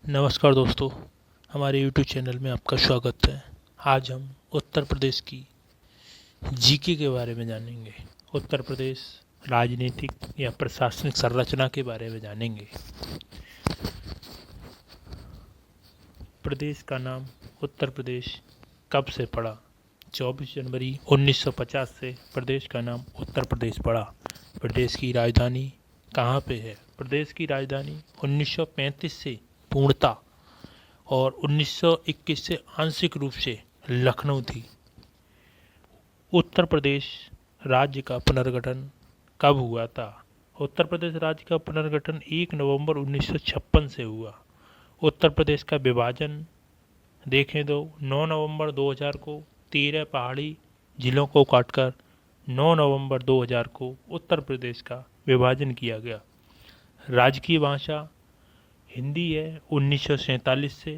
नमस्कार दोस्तों, हमारे YouTube चैनल में आपका स्वागत है। आज हम उत्तर प्रदेश की जीके के बारे में जानेंगे। उत्तर प्रदेश राजनीतिक या प्रशासनिक संरचना के बारे में जानेंगे। प्रदेश का नाम उत्तर प्रदेश कब से पड़ा? 24 जनवरी 1950 से प्रदेश का नाम उत्तर प्रदेश पड़ा। प्रदेश की राजधानी कहाँ पे है? प्रदेश की राजधानी 1935 से पूर्णतः और 1921 से आंशिक रूप से लखनऊ थी। उत्तर प्रदेश राज्य का पुनर्गठन कब हुआ था? उत्तर प्रदेश राज्य का पुनर्गठन 1 नवंबर 1956 से हुआ। उत्तर प्रदेश का विभाजन देखें तो 9 नवंबर 2000 को 13 पहाड़ी जिलों को काटकर 9 नवंबर 2000 को उत्तर प्रदेश का विभाजन किया गया। राजकीय भाषा हिंदी है 1947 से।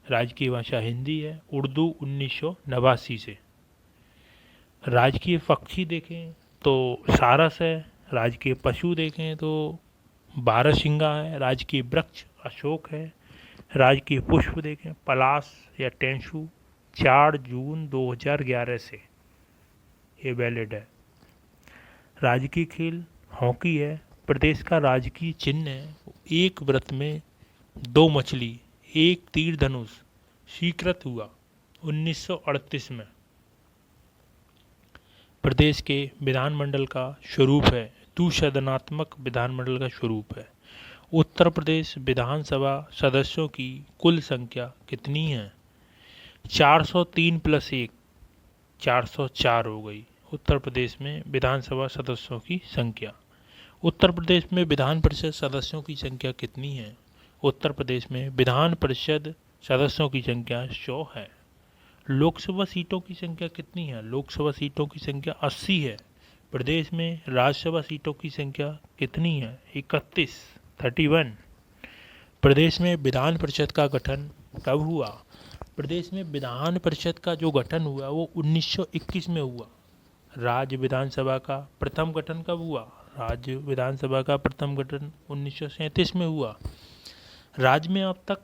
राजकीय भाषा हिंदी है। उर्दू 1989 से। राजकीय पक्षी देखें तो सारस है। राजकीय पशु देखें तो बारहसिंगा है। राजकीय वृक्ष अशोक है। राजकीय पुष्प देखें पलाश या टेंसू 4 जून 2011 से ये वैलिड है। राजकीय खेल हॉकी है। प्रदेश का राजकीय चिन्ह है एक वृत्त में 2 मछली एक तीर धनुष स्वीकृत हुआ 1938 में। प्रदेश के विधानमंडल का स्वरूप है द्विसदनात्मक विधानमंडल का स्वरूप है। उत्तर प्रदेश विधानसभा सदस्यों की कुल संख्या कितनी है? 403 प्लस 1 404 हो गई उत्तर प्रदेश में विधानसभा सदस्यों की संख्या। उत्तर प्रदेश में विधान परिषद सदस्यों की संख्या कितनी है? उत्तर प्रदेश में विधान परिषद सदस्यों की संख्या 100 है। लोकसभा सीटों की संख्या कितनी है? लोकसभा सीटों की संख्या 80 है। प्रदेश में राज्यसभा सीटों की संख्या कितनी है? 31। प्रदेश में विधान परिषद का गठन कब हुआ? प्रदेश में विधान परिषद का जो गठन हुआ वो 1921 में हुआ। राज्य विधानसभा का प्रथम गठन कब हुआ? राज्य विधानसभा का प्रथम गठन 1937 में हुआ। राज्य में अब तक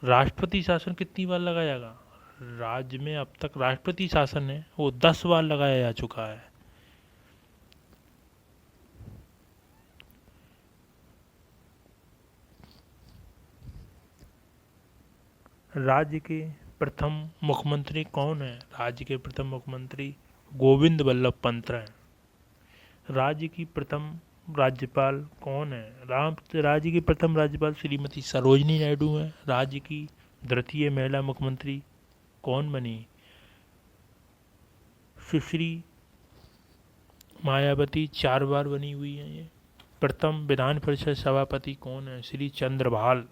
राष्ट्रपति शासन कितनी बार लगाया गया? राज्य में अब तक राष्ट्रपति शासन है वो 10 बार लगाया जा चुका है। राज्य के प्रथम मुख्यमंत्री कौन है? राज्य के प्रथम मुख्यमंत्री गोविंद वल्लभ पंत हैं। राज्य की प्रथम राज्यपाल कौन है? राज्य की प्रथम राज्यपाल श्रीमती सरोजिनी नायडू हैं। राज्य की द्वितीय महिला मुख्यमंत्री कौन बनी? सुश्री मायावती 4 बार बनी हुई हैं ये। प्रथम विधान परिषद सभापति कौन है? श्री चंद्रभाल।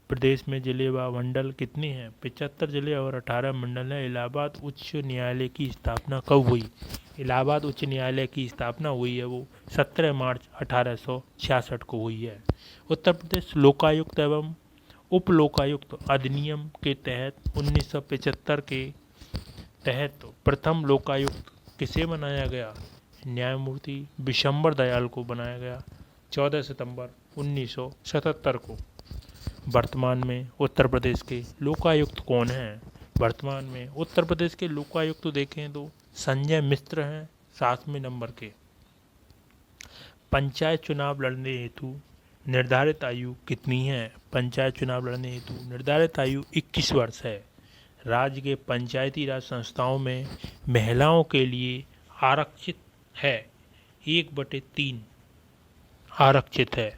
प्रदेश में जिले व मंडल कितने हैं? 75 जिले और 18 मंडल हैं। इलाहाबाद उच्च न्यायालय की स्थापना कब हुई? इलाहाबाद उच्च न्यायालय की स्थापना हुई है वो 17 मार्च 1866 को हुई है। उत्तर प्रदेश लोकायुक्त एवं उप लोकायुक्त अधिनियम के तहत 1975 के तहत प्रथम लोकायुक्त किसे बनाया गया? न्यायमूर्ति विशंबर दयाल को बनाया गया 14 सितंबर 1977 को। वर्तमान में उत्तर प्रदेश के लोकायुक्त कौन हैं? वर्तमान में उत्तर प्रदेश के लोकायुक्त देखें तो संजय मिश्र हैं 7वें नंबर के। पंचायत चुनाव लड़ने हेतु निर्धारित आयु कितनी है? पंचायत चुनाव लड़ने हेतु निर्धारित आयु 21 वर्ष है। राज्य के पंचायती राज संस्थाओं में महिलाओं के लिए आरक्षित है 1/3 आरक्षित है।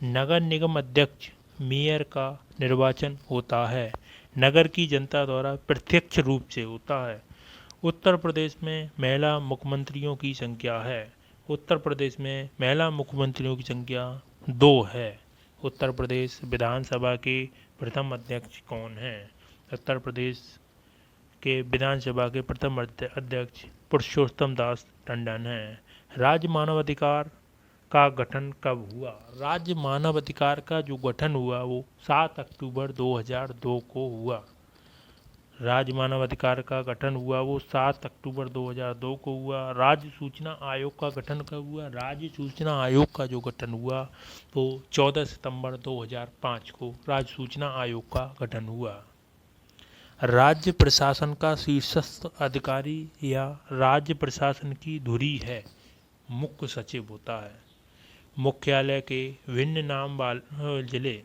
नगर निगम अध्यक्ष मेयर का निर्वाचन होता है। नगर की जनता द्वारा प्रत्यक्ष रूप से होता है। उत्तर प्रदेश में महिला मुख्यमंत्रियों की संख्या है। उत्तर प्रदेश में महिला मुख्यमंत्रियों की संख्या 2 है। उत्तर प्रदेश विधानसभा के प्रथम अध्यक्ष कौन हैं? उत्तर प्रदेश के विधानसभा के प्रथम अध्यक्ष पुरुषोत्तम दास टंडन हैं। राज्य मानवाधिकार का गठन कब हुआ? राज्य मानवाधिकार का जो गठन हुआ वो 7 अक्टूबर 2002 को हुआ। राज्य मानव अधिकार का गठन हुआ वो 7 अक्टूबर 2002 को हुआ। राज्य सूचना आयोग का गठन कब हुआ? राज्य सूचना आयोग का जो गठन हुआ वो 14 सितंबर 2005 को राज्य सूचना आयोग का गठन हुआ। राज्य प्रशासन का शीर्षस्थ अधिकारी या राज्य प्रशासन की धुरी है मुख्य सचिव होता है। मुख्यालय के भिन्न नाम वाले जिले: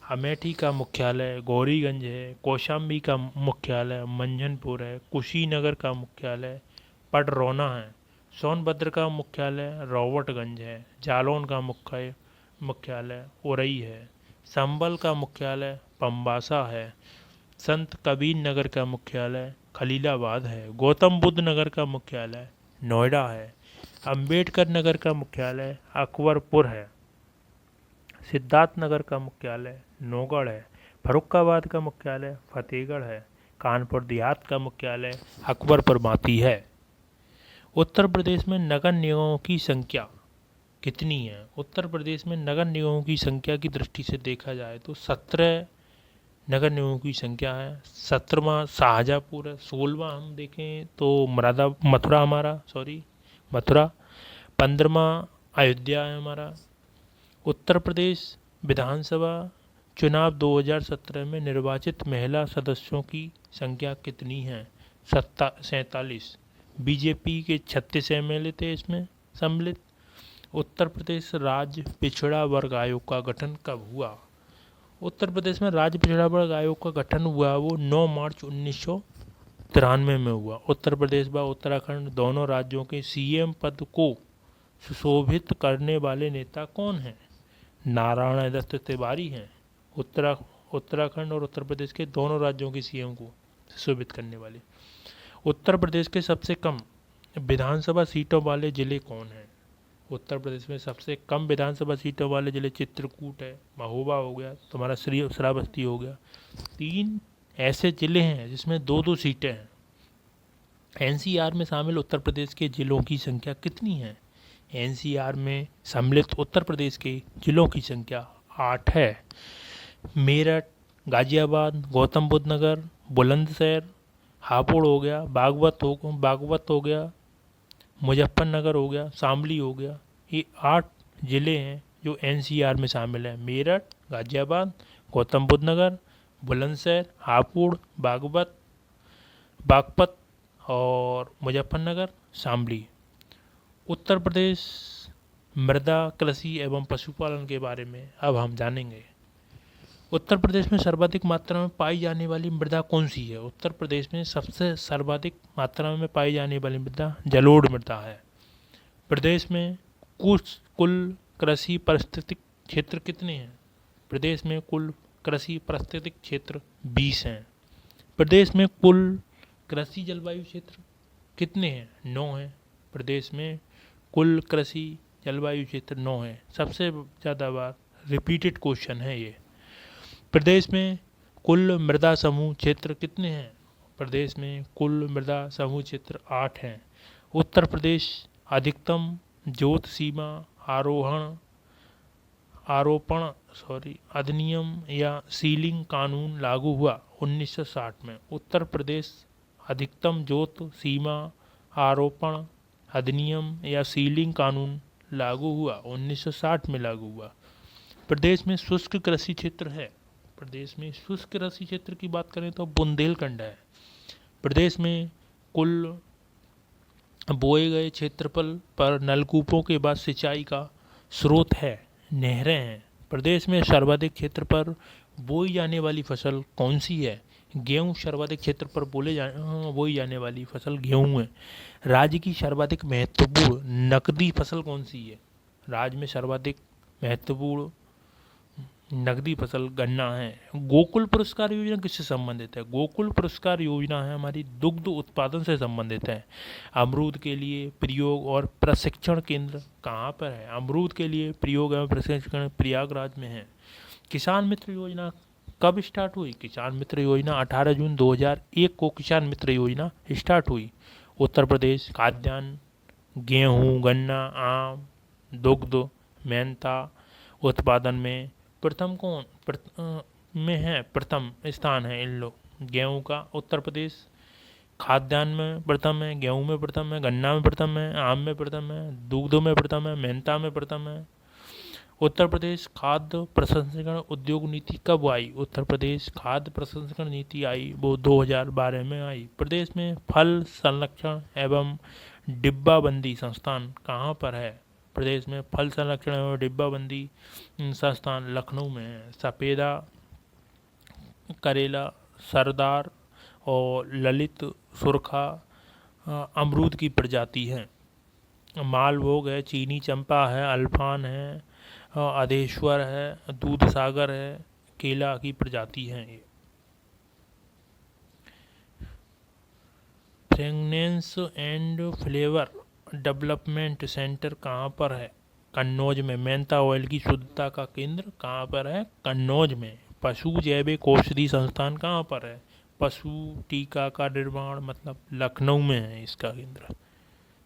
अमेठी का मुख्यालय गौरीगंज है, कौशाम्बी का मुख्यालय मंझनपुर है, कुशीनगर का मुख्यालय पडरौना है, सोनभद्र का मुख्यालय रॉबर्टगंज है, जालौन का मुख्यालय उरई है, संभल का मुख्यालय पंबासा है, संत कबीर नगर का मुख्यालय खलीलाबाद है, गौतम बुद्ध नगर का मुख्यालय नोएडा है, अंबेडकर नगर का मुख्यालय अकबरपुर है, सिद्धार्थ नगर का मुख्यालय नौगढ़ है, फर्रुखाबाद का मुख्यालय फतेहगढ़ है, कानपुर देहात का मुख्यालय अकबरपुर बाती है। उत्तर प्रदेश में नगर निगमों की संख्या कितनी है? उत्तर प्रदेश में नगर निगमों की संख्या की दृष्टि से देखा जाए तो 17 नगर निगमों की संख्या है। 17वां शाहजहाँपुर है, 16वां हम देखें तो मथुरा, 15वां अयोध्या है हमारा। उत्तर प्रदेश विधानसभा चुनाव 2017 में निर्वाचित महिला सदस्यों की संख्या कितनी है? 47। बीजेपी के 36 एमएलए थे इसमें सम्मिलित। उत्तर प्रदेश राज्य पिछड़ा वर्ग आयोग का गठन कब हुआ? उत्तर प्रदेश में राज्य पिछड़ा वर्ग आयोग का गठन हुआ वो 9 मार्च 1993 में हुआ। उत्तर प्रदेश व उत्तराखंड दोनों राज्यों के सीएम पद को सुशोभित करने वाले नेता कौन हैं? नारायण दत्त तिवारी हैं। उत्तराखंड और उत्तर प्रदेश के दोनों राज्यों के सीएम को सुशोभित करने वाले। उत्तर प्रदेश के सबसे कम विधानसभा सीटों वाले जिले कौन हैं? उत्तर प्रदेश में सबसे कम विधानसभा सीटों वाले जिले चित्रकूट है, महोबा हो गया, तुम्हारा श्रावस्ती हो गया। 3 ऐसे जिले हैं जिसमें 2-2 सीटें हैं। एनसीआर में शामिल उत्तर प्रदेश के जिलों की संख्या कितनी है? एनसीआर में सम्मिलित उत्तर प्रदेश के जिलों की संख्या 8 है। मेरठ, गाजियाबाद, गौतम बुद्ध नगर, बुलंदशहर, हापुड़ हो गया, बागपत हो गया, मुजफ्फरनगर हो गया, शामली हो गया। ये 8 जिले हैं जो एनसीआर में शामिल हैं। मेरठ, गाजियाबाद, गौतम बुद्ध नगर, बुलंदशहर, हापुड़, बागपत और मुजफ्फरनगर, शामली। उत्तर प्रदेश मृदा कृषि एवं पशुपालन के बारे में अब हम जानेंगे। उत्तर प्रदेश में सर्वाधिक मात्रा में पाई जाने वाली मृदा कौन सी है? उत्तर प्रदेश में सबसे सर्वाधिक मात्रा में पाई जाने वाली मृदा जलोढ़ मृदा है। प्रदेश में कुल कृषि पारिस्थितिक क्षेत्र कितने हैं? प्रदेश में कुल कृषि पारिस्थितिक क्षेत्र 20 हैं। प्रदेश में कुल कृषि जलवायु क्षेत्र कितने हैं? 9 हैं। प्रदेश में कुल कृषि जलवायु क्षेत्र 9 है। सबसे ज़्यादा बार रिपीटेड क्वेश्चन है ये। प्रदेश में कुल मृदा समूह क्षेत्र कितने हैं? प्रदेश में कुल मृदा समूह क्षेत्र 8 हैं। उत्तर प्रदेश अधिकतम जोत सीमा अधिनियम या सीलिंग कानून लागू हुआ 1960 में। उत्तर प्रदेश अधिकतम जोत सीमा आरोपण अधिनियम या सीलिंग कानून लागू हुआ 1960 में लागू हुआ। प्रदेश में शुष्क कृषि क्षेत्र है। प्रदेश में शुष्क कृषि क्षेत्र की बात करें तो बुंदेलखंड है। प्रदेश में कुल बोए गए क्षेत्रफल पर नलकूपों के बाद सिंचाई का स्रोत है, नहरें हैं। प्रदेश में सर्वाधिक क्षेत्र पर बोई जाने वाली फसल कौन सी है? गेहूँ सर्वाधिक क्षेत्र पर बोई जाने वाली फसल गेहूँ है। राज्य की सर्वाधिक महत्वपूर्ण नकदी फसल कौन सी है? राज्य में सर्वाधिक महत्वपूर्ण नकदी फसल गन्ना है। गोकुल पुरस्कार योजना किससे संबंधित है? गोकुल पुरस्कार योजना है हमारी दुग्ध उत्पादन से संबंधित है। अमरूद के लिए प्रयोग और प्रशिक्षण केंद्र कहाँ पर है? अमरूद के लिए प्रयोग एवं प्रशिक्षण प्रयागराज में है। किसान मित्र योजना कब स्टार्ट हुई? किसान मित्र योजना 18 जून 2001 को किसान मित्र योजना स्टार्ट हुई। उत्तर प्रदेश खाद्यान्न, गेहूँ, गन्ना, आम, दुग्ध, मेहनता उत्पादन में प्रथम स्थान है इन लोग गेहूं का उत्तर प्रदेश खाद्यान्न में प्रथम है, गेहूं में प्रथम है, गन्ना में प्रथम है, आम में प्रथम है, दूधों में प्रथम है, मेहनता में प्रथम है। उत्तर प्रदेश खाद्य प्रसंस्करण उद्योग नीति कब आई? उत्तर प्रदेश खाद्य प्रसंस्करण नीति आई वो 2012 में आई। प्रदेश में फल संरक्षण एवं डिब्बाबंदी संस्थान कहाँ पर है? प्रदेश में फल संरक्षण एवं डिब्बाबंदी संस्थान लखनऊ में है। सपेदा, करेला, सरदार और ललित सुरखा अमरूद की प्रजाति हैं। मालभोग है, चीनी चंपा है, अल्फान है, आदेश्वर है, दूध सागर है, केला की प्रजाति हैं ये। Fragrance and flavour development centre कहाँ पर है? कन्नौज में। मेहनता ऑयल की शुद्धता का केंद्र कहाँ पर है? कन्नौज में। पशु जैविक औषधि संस्थान कहाँ पर है? पशु टीका का निर्माण मतलब लखनऊ में है इसका केंद्र।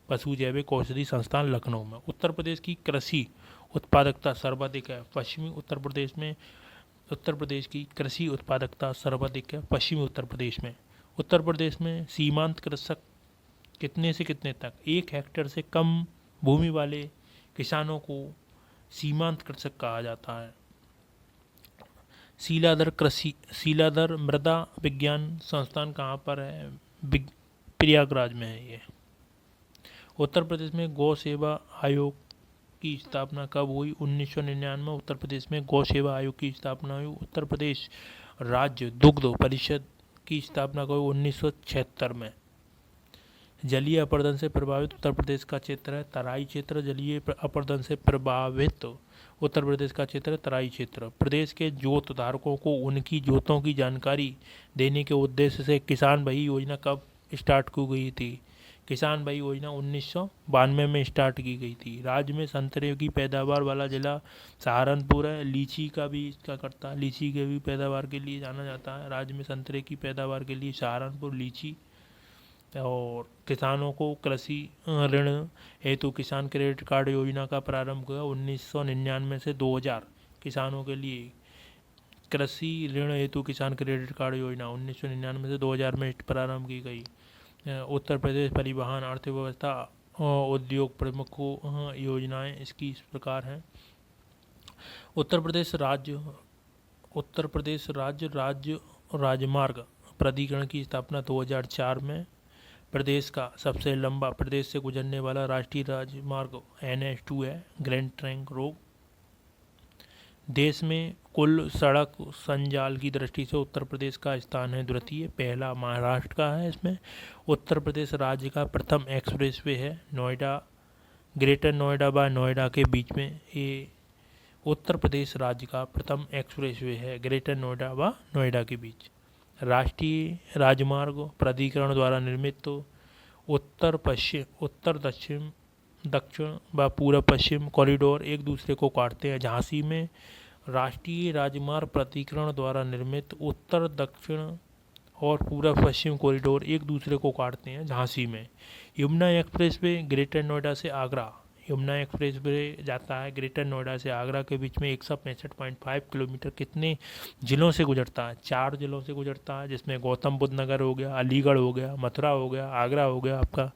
पशु जैविक औषधि संस्थान लखनऊ में। उत्तर प्रदेश की कृषि उत्पादकता सर्वाधिक है पश्चिमी उत्तर प्रदेश में। उत्तर प्रदेश की कृषि उत्पादकता सर्वाधिक है पश्चिमी उत्तर प्रदेश में। उत्तर प्रदेश में सीमांत कृषक कितने से कितने तक? 1 हेक्टेयर से कम भूमि वाले किसानों को सीमांत कृषक कहा जाता है। शीलाधर मृदा विज्ञान संस्थान कहाँ पर है? प्रयागराज में है ये। उत्तर प्रदेश में गौ सेवा आयोग की स्थापना कब हुई? 1999 में उत्तर प्रदेश में गौ सेवा आयोग की स्थापना हुई। उत्तर प्रदेश राज्य दुग्ध परिषद की स्थापना कब हुई? 1976 में। जलीय अपर्दन से प्रभावित उत्तर प्रदेश का क्षेत्र है तराई क्षेत्र। जलीय अपर्दन से प्रभावित उत्तर प्रदेश का क्षेत्र है तराई क्षेत्र। प्रदेश के जोत धारकों को उनकी जोतों की जानकारी देने के उद्देश्य से किसान भाई योजना कब स्टार्ट की गई थी? किसान भाई योजना 1992 में स्टार्ट की गई थी। राज्य में संतरे की पैदावार वाला जिला सहारनपुर है। लीची का भी इसका करता है, लीची के भी पैदावार के लिए जाना जाता है। राज्य में संतरे की पैदावार के लिए सहारनपुर लीची। और किसानों को कृषि ऋण हेतु किसान क्रेडिट कार्ड योजना का प्रारंभ हुआ 1999 से 2000। किसानों के लिए कृषि ऋण हेतु किसान क्रेडिट कार्ड योजना 1999 से 2000 में प्रारंभ की गई। उत्तर प्रदेश परिवहन अर्थव्यवस्था उद्योग प्रमुख योजनाएं इसकी इस प्रकार हैं। उत्तर प्रदेश राज्य राजमार्ग प्राधिकरण की स्थापना 2004 में। प्रदेश का सबसे लंबा प्रदेश से गुजरने वाला राष्ट्रीय राजमार्ग NH2 है, ग्रैंड ट्रंक रोड। देश में कुल सड़क संजाल की दृष्टि से उत्तर प्रदेश का स्थान है द्वितीय, पहला महाराष्ट्र का है। इसमें उत्तर प्रदेश राज्य का प्रथम एक्सप्रेसवे है नोएडा, ग्रेटर नोएडा व नोएडा के बीच में। ये उत्तर प्रदेश राज्य का प्रथम एक्सप्रेसवे है ग्रेटर नोएडा व नोएडा के बीच। राष्ट्रीय राजमार्ग प्राधिकरण द्वारा निर्मित उत्तर दक्षिण व पूर्व पश्चिम कॉरिडोर एक दूसरे को काटते हैं। झांसी में राष्ट्रीय राजमार्ग प्राधिकरण द्वारा निर्मित उत्तर दक्षिण और पूर्व पश्चिम कॉरिडोर एक दूसरे को काटते हैं झांसी में। यमुना एक्सप्रेसवे ग्रेटर नोएडा से आगरा। यमुना एक्सप्रेसवे जाता है ग्रेटर नोएडा से आगरा के बीच में 165.5 किलोमीटर। कितने जिलों से गुजरता है? 4 जिलों से गुजरता है, जिसमें गौतम बुद्ध नगर हो गया, अलीगढ़ हो गया, मथुरा हो गया, आगरा हो गया आपका।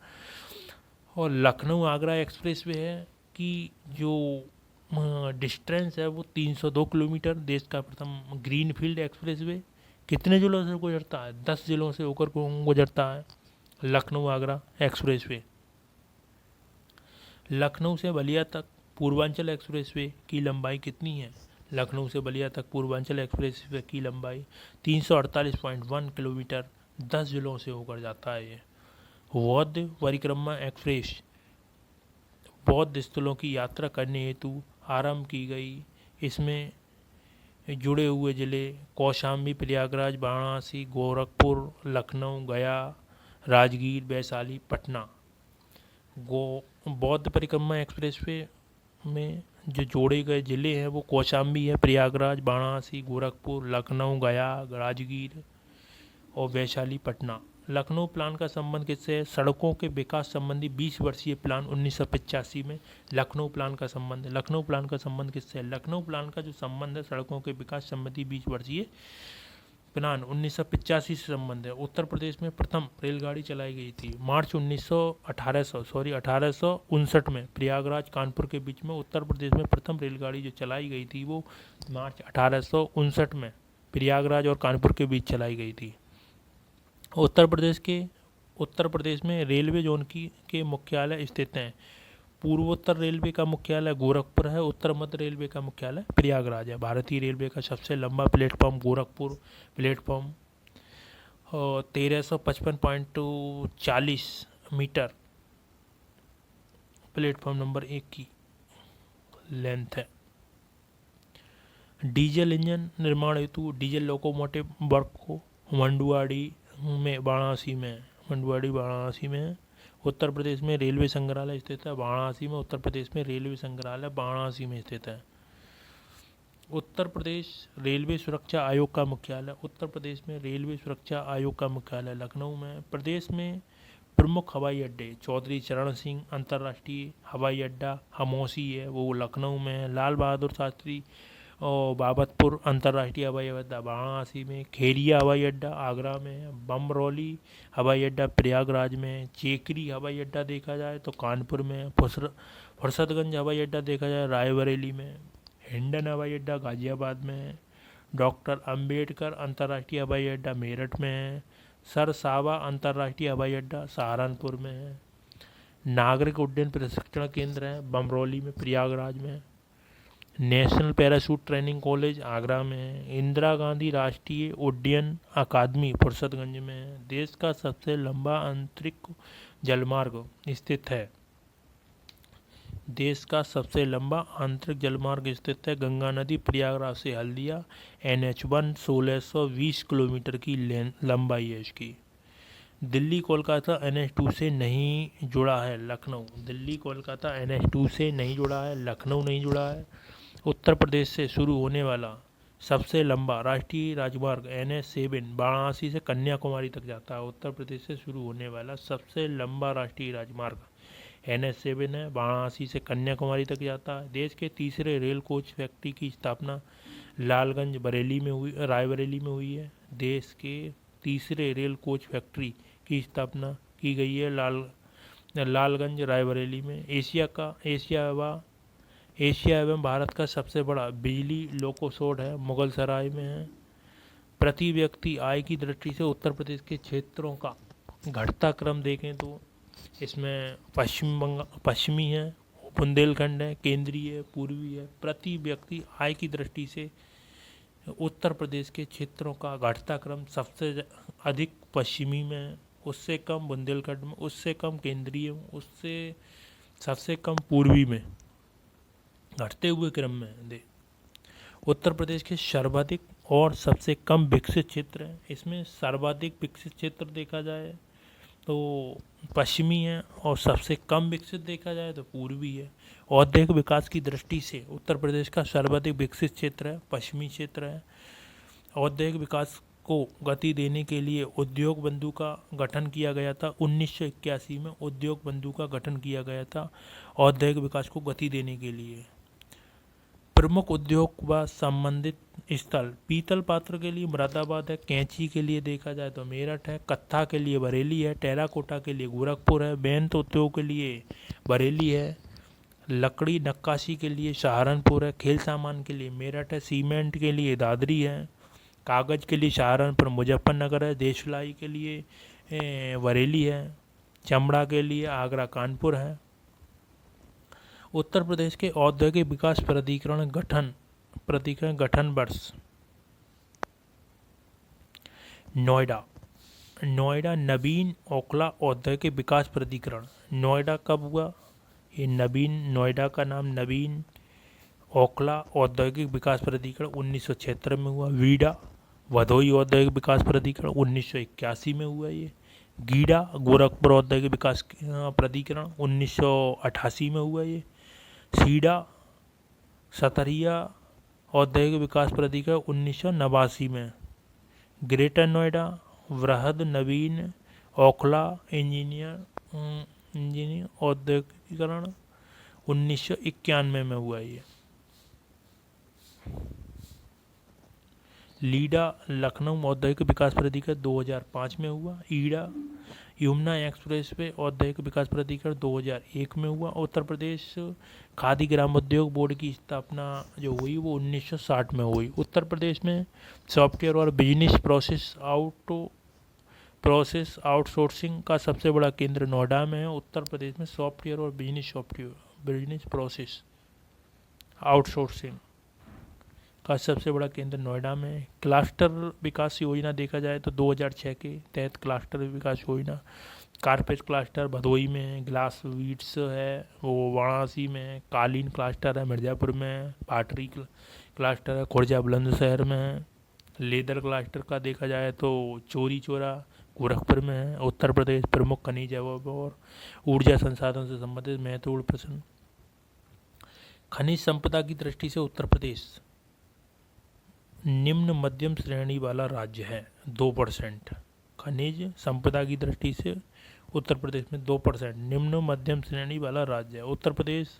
और लखनऊ आगरा एक्सप्रेसवे है कि जो डिस्टेंस है वो 302 किलोमीटर। देश का प्रथम ग्रीन फील्ड एक्सप्रेसवे कितने जिलों से गुजरता है? 10 जिलों से होकर गुजरता है लखनऊ आगरा एक्सप्रेसवे। लखनऊ से बलिया तक पूर्वांचल एक्सप्रेसवे की लंबाई कितनी है? लखनऊ से बलिया तक पूर्वांचल एक्सप्रेसवे की लंबाई 348.1 किलोमीटर, 10 जिलों से होकर जाता है ये। बौद्ध परिक्रमा एक्सप्रेस बौद्ध स्थलों की यात्रा करने हेतु आरंभ की गई। इसमें जुड़े हुए जिले कौशाम्बी, प्रयागराज, वाराणसी, गोरखपुर, लखनऊ, गया, राजगीर, वैशाली, पटना। बौद्ध परिक्रमा एक्सप्रेसवे में जो जोड़े गए जिले हैं वो कौशाम्बी है, प्रयागराज, वाराणसी, गोरखपुर, लखनऊ, गया, राजगीर और वैशाली, पटना। लखनऊ प्लान का संबंध किससे है? सड़कों के विकास संबंधी 20 वर्षीय प्लान 1985 में लखनऊ प्लान का संबंध है। लखनऊ प्लान का संबंध किससे है? लखनऊ प्लान का जो संबंध है सड़कों के विकास संबंधी 20 वर्षीय प्लान 1985 से संबंध है। उत्तर प्रदेश में प्रथम रेलगाड़ी चलाई गई थी मार्च 1859 में प्रयागराज कानपुर के बीच में। उत्तर प्रदेश में प्रथम रेलगाड़ी जो चलाई गई थी वो मार्च 1859 में प्रयागराज और कानपुर के बीच चलाई गई थी। उत्तर प्रदेश में रेलवे जोन के मुख्यालय स्थित हैं। पूर्वोत्तर रेलवे का मुख्यालय गोरखपुर है। उत्तर मध्य रेलवे का मुख्यालय प्रयागराज है। भारतीय रेलवे का सबसे लंबा platform Gorakhpur platform 1355.40 metre platform number 1 की लेंथ है। डीजल इंजन निर्माण हेतु डीजल लोकोमोटिव वर्क को मंडुआड़ी वाराणसी में है। उत्तर प्रदेश में रेलवे संग्रहालय स्थित है वाराणसी में। उत्तर प्रदेश में रेलवे संग्रहालय वाराणसी में स्थित है। उत्तर प्रदेश रेलवे सुरक्षा आयोग का मुख्यालय उत्तर प्रदेश में रेलवे सुरक्षा आयोग का मुख्यालय लखनऊ में। प्रदेश में प्रमुख हवाई अड्डे चौधरी चरण सिंह अंतर्राष्ट्रीय हवाई अड्डा हमौसी है, वो लखनऊ में है। लाल बहादुर शास्त्री और बाबतपुर अंतर्राष्ट्रीय हवाई अड्डा वाराणसी में। खेरिया हवाई अड्डा आगरा में। बमरौली हवाई अड्डा प्रयागराज में। चेकरी हवाई अड्डा देखा जाए तो कानपुर में। फुरसतगंज हवाई अड्डा देखा जाए रायबरेली में। हिंडन हवाई अड्डा गाजियाबाद में। डॉक्टर अंबेडकर अंतर्राष्ट्रीय हवाई अड्डा मेरठ में है। सरसावा अंतर्राष्ट्रीय हवाई अड्डा सहारनपुर में है। नागरिक उड्डयन प्रशिक्षण केंद्र है बमरौली में प्रयागराज में। National parachute training college Agra में है। इंदिरा गांधी राष्ट्रीय उड्डयन अकादमी फुरसतगंज में है। देश का सबसे लंबा आंतरिक जलमार्ग स्थित है। देश का सबसे लंबा आंतरिक जलमार्ग स्थित है गंगा नदी प्रयागराज से हल्दिया NH1 1620 किलोमीटर की लंबाई है इसकी। दिल्ली कोलकाता NH2 से नहीं जुड़ा है लखनऊ। दिल्ली कोलकाता NH2 से नहीं जुड़ा है, लखनऊ नहीं जुड़ा है। उत्तर प्रदेश से शुरू होने वाला सबसे लंबा राष्ट्रीय राजमार्ग NH7 वाराणसी से कन्याकुमारी तक जाता है। उत्तर प्रदेश से शुरू होने वाला सबसे लंबा राष्ट्रीय राजमार्ग NH7 है, वाराणसी से कन्याकुमारी तक जाता है। देश के तीसरे रेल कोच फैक्ट्री की स्थापना रायबरेली में हुई है। देश के तीसरे रेल कोच फैक्ट्री की स्थापना की गई है लालगंज रायबरेली में। एशिया एवं भारत का सबसे बड़ा बिजली लोकोशोड है मुगलसराय में है। प्रति व्यक्ति आय की दृष्टि से उत्तर प्रदेश के क्षेत्रों का घटता क्रम देखें तो इसमें पश्चिमी है, बुंदेलखंड है, केंद्रीय है, पूर्वी है। प्रति व्यक्ति आय की दृष्टि से उत्तर प्रदेश के क्षेत्रों का घटता क्रम सबसे अधिक पश्चिमी में है, उससे कम बुंदेलखंड में, उससे कम केंद्रीय में, उससे सबसे कम पूर्वी में, घटते हुए क्रम में दे। उत्तर प्रदेश के सर्वाधिक और सबसे कम विकसित क्षेत्र है। इसमें सर्वाधिक विकसित क्षेत्र देखा जाए तो पश्चिमी है और सबसे कम विकसित देखा जाए तो पूर्वी है। औद्योगिक विकास की दृष्टि से उत्तर प्रदेश का सर्वाधिक विकसित क्षेत्र है पश्चिमी क्षेत्र है। औद्योगिक विकास को गति देने के लिए उद्योग बंधु का गठन किया गया था। 1981 में उद्योग बंधु का गठन किया गया था औद्योगिक विकास को गति देने के लिए। प्रमुख उद्योग व संबंधित स्थल पीतल पात्र के लिए मुरादाबाद है। कैंची के लिए देखा जाए तो मेरठ है। कत्था के लिए बरेली है। टेराकोटा के लिए गोरखपुर है। बेंत उद्योग के लिए बरेली है। लकड़ी नक्काशी के लिए सहारनपुर है। खेल सामान के लिए मेरठ है। सीमेंट के लिए दादरी है। कागज़ के लिए सहारनपुर मुजफ्फरनगर है। देशलाई के लिए बरेली है। चमड़ा के लिए आगरा कानपुर है। उत्तर प्रदेश के औद्योगिक विकास प्राधिकरण गठन वर्ष नोएडा नवीन ओखला औद्योगिक विकास प्राधिकरण। नोएडा कब हुआ? ये नोएडा का नाम नवीन ओखला औद्योगिक विकास प्राधिकरण 1976 में हुआ। वीडा भदोही औद्योगिक विकास प्राधिकरण 1981 में हुआ। ये गीडा गोरखपुर औद्योगिक विकास प्राधिकरण 1988 में हुआ। ये सीडा सतरिया औद्योगिक विकास प्राधिकरण 1989 में। ग्रेटर नोएडा वृहद नवीन ओखला इंजीनियर औद्योगिकरण 1991 में हुआ। ये लीडा लखनऊ औद्योगिक विकास प्राधिकरण 2005 में हुआ। ईडा यमुना एक्सप्रेस वे औद्योगिक विकास प्राधिकरण 2001 में हुआ। उत्तर प्रदेश खादी ग्राम उद्योग बोर्ड की स्थापना जो हुई वो 1960 में हुई। उत्तर प्रदेश में सॉफ्टवेयर और प्रोसेस आउटसोर्सिंग का सबसे बड़ा केंद्र नोएडा में है। उत्तर प्रदेश में सॉफ्टवेयर और बिजनेस प्रोसेस आउटसोर्सिंग का सबसे बड़ा केंद्र नोएडा में है। क्लस्टर विकास योजना देखा जाए तो 2006 के तहत क्लस्टर विकास योजना कारपेट क्लस्टर भदोई में है, ग्लास वीड्स है वो वाराणसी में है, कालीन क्लस्टर है मिर्ज़ापुर में है, पाटरी क्लस्टर है खुर्जा बुलंदशहर में है, लेदर क्लस्टर का देखा जाए तो चोरी चोरा गोरखपुर में है। उत्तर प्रदेश प्रमुख खनिज और ऊर्जा संसाधन से संबंधित महत्वपूर्ण प्रश्न। खनिज संपदा की दृष्टि से उत्तर प्रदेश निम्न मध्यम श्रेणी वाला राज्य है 2%। खनिज संपदा की दृष्टि से उत्तर प्रदेश में 2% निम्न मध्यम श्रेणी वाला राज्य है। उत्तर प्रदेश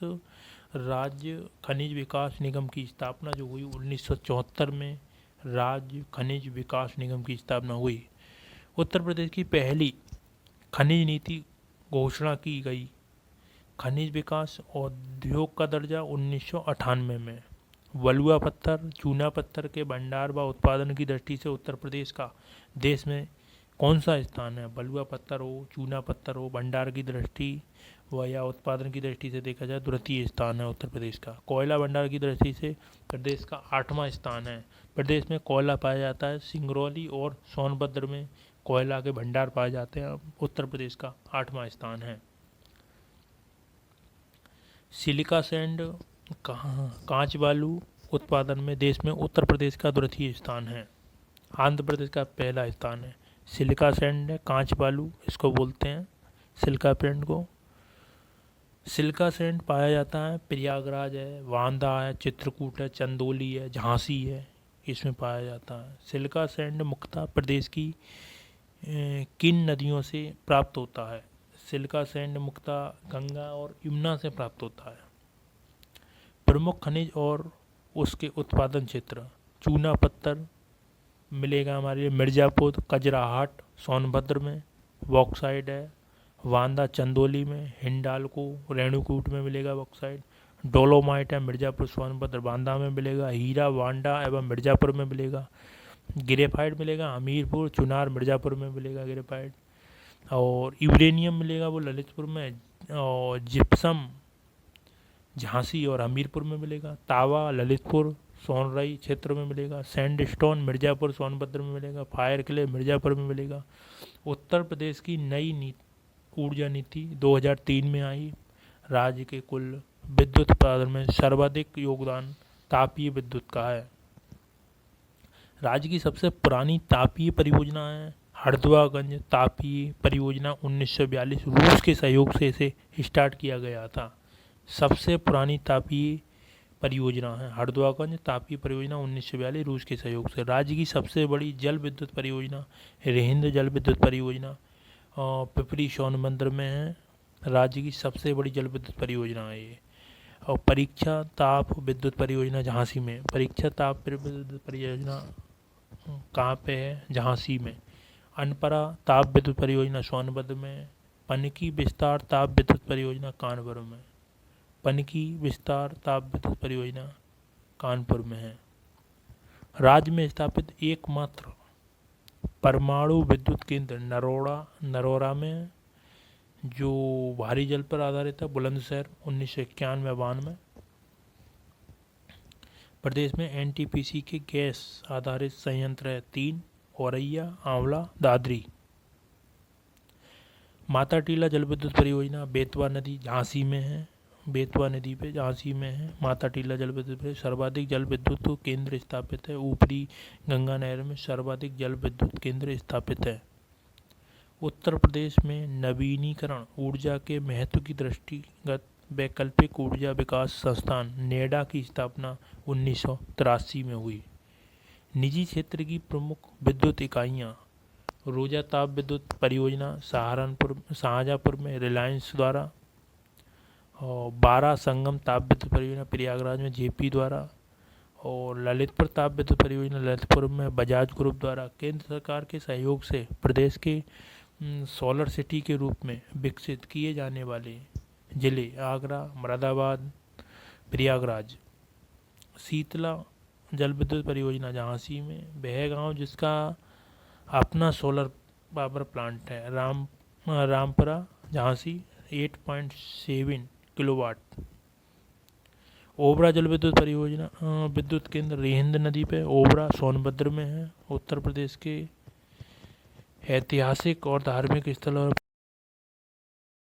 राज्य खनिज विकास निगम की स्थापना जो हुई 1974 में राज्य खनिज विकास निगम की स्थापना हुई। उत्तर प्रदेश की पहली खनिज नीति घोषणा की गई। खनिज विकास उद्योग का दर्जा 1998 में। बलुआ पत्थर चूना पत्थर के भंडार व उत्पादन की दृष्टि से उत्तर प्रदेश का देश में कौन सा स्थान है? बलुआ पत्थर हो चूना पत्थर हो भंडार की दृष्टि व या उत्पादन की दृष्टि से देखा जाए तृतीय स्थान है उत्तर प्रदेश का। कोयला भंडार की दृष्टि से प्रदेश का 8वां स्थान है। प्रदेश में कोयला पाया जाता है सिंगरौली और सोनभद्र में कोयला के भंडार पाए जाते हैं। उत्तर प्रदेश का 8वां स्थान है। सिलिका सैंड कांच बालू उत्पादन में देश में उत्तर प्रदेश का द्वितीय स्थान है। आंध्र प्रदेश का पहला स्थान है। सिलिका सैंड है कांच बालू इसको बोलते हैं सिलिका सैंड को। सिलिका सैंड पाया जाता है प्रयागराज है, बांदा है, चित्रकूट है, चंदौली है, झांसी है, इसमें पाया जाता है। सिलिका सैंड मुख्यतः प्रदेश की किन नदियों से प्राप्त होता है? सिलिका सैंड मुख्यतः गंगा और यमुना से प्राप्त होता है। प्रमुख खनिज और उसके उत्पादन क्षेत्र। चूना पत्थर मिलेगा हमारे मिर्ज़ापुर, कजराहाट, सोनभद्र में। बॉक्साइड है वांदा चंदौली में, हिंडाल्को रेणुकूट में मिलेगा बॉक्साइड। डोलोमाइट है मिर्ज़ापुर, सोनभद्र, बांदा में मिलेगा। हीरा वांडा एवं मिर्ज़ापुर में मिलेगा। ग्रेफाइट मिलेगा हमीरपुर, चुनार, मिर्ज़ापुर में मिलेगा ग्रेफाइट। और यूरेनियम मिलेगा वो ललितपुर में, और जिप्सम झांसी और हमीरपुर में मिलेगा। तावा ललितपुर सोनराई क्षेत्र में मिलेगा। सैंडस्टोन मिर्ज़ापुर सोनभद्र में मिलेगा। फायर क्ले मिर्ज़ापुर में मिलेगा। उत्तर प्रदेश की नई ऊर्जा नीति 2003 में आई। राज्य के कुल विद्युत उत्पादन में सर्वाधिक योगदान तापीय विद्युत का है। राज्य की सबसे पुरानी तापीय परियोजना है हरदुआगंज तापीय परियोजना 1942 रूस के सहयोग से इसे स्टार्ट किया गया था। सबसे पुरानी तापीय परियोजना है हरदुआगंज तापीय परियोजना 1942 रूस के सहयोग से। राज्य की सबसे बड़ी जल विद्युत परियोजना रेहिंद जल विद्युत परियोजना पिपरी सोनभद्र में है। राज्य की सबसे बड़ी जल विद्युत परियोजना है ये। और परीक्षा ताप विद्युत परियोजना झांसी में। परीक्षा ताप विद्युत परियोजना कहाँ पे है? झांसी में। अनपरा ताप विद्युत परियोजना सोनभद्र में। पनकी विस्तार ताप विद्युत परियोजना कानपुर में। पनकी विस्तार ताप विद्युत परियोजना कानपुर में है। राज्य में स्थापित एकमात्र परमाणु विद्युत केंद्र नरोरा में है, जो भारी जल पर आधारित है बुलंदशहर 1991 में। प्रदेश में एनटीपीसी के गैस आधारित संयंत्र है 3 औरैया, आंवला, दादरी। माता टीला जल विद्युत परियोजना बेतवा नदी झांसी में है। बेतवा नदी पे झांसी में है माता टीला जल विद्युत परियोजना। सर्वाधिक जल विद्युत केंद्र स्थापित है ऊपरी गंगा नहर में। सर्वाधिक जल विद्युत केंद्र स्थापित है। उत्तर प्रदेश में नवीनीकरण ऊर्जा के महत्व की दृष्टिगत वैकल्पिक ऊर्जा विकास संस्थान नेडा की स्थापना 1983 में हुई। निजी क्षेत्र की प्रमुख विद्युत इकाइयाँ रोजा ताप विद्युत परियोजना शाहजहाँपुर में रिलायंस द्वारा, और 12 संगम ताप विद्युत परियोजना प्रयागराज में जेपी द्वारा, और ललितपुर ताप विद्युत परियोजना ललितपुर में बजाज ग्रुप द्वारा केंद्र सरकार के सहयोग से प्रदेश के सोलर सिटी के रूप में विकसित किए जाने वाले जिले आगरा, मुरादाबाद, प्रयागराज। शीतला जल विद्युत परियोजना झांसी में, वह गांव जिसका अपना सोलर पावर प्लांट है, रामपुरा झांसी 8.7 किलोवाट। ओबरा जल विद्युत परियोजना विद्युत केंद्र रिहिंद नदी पे, ओबरा सोनभद्र में है। उत्तर प्रदेश के ऐतिहासिक और धार्मिक स्थल और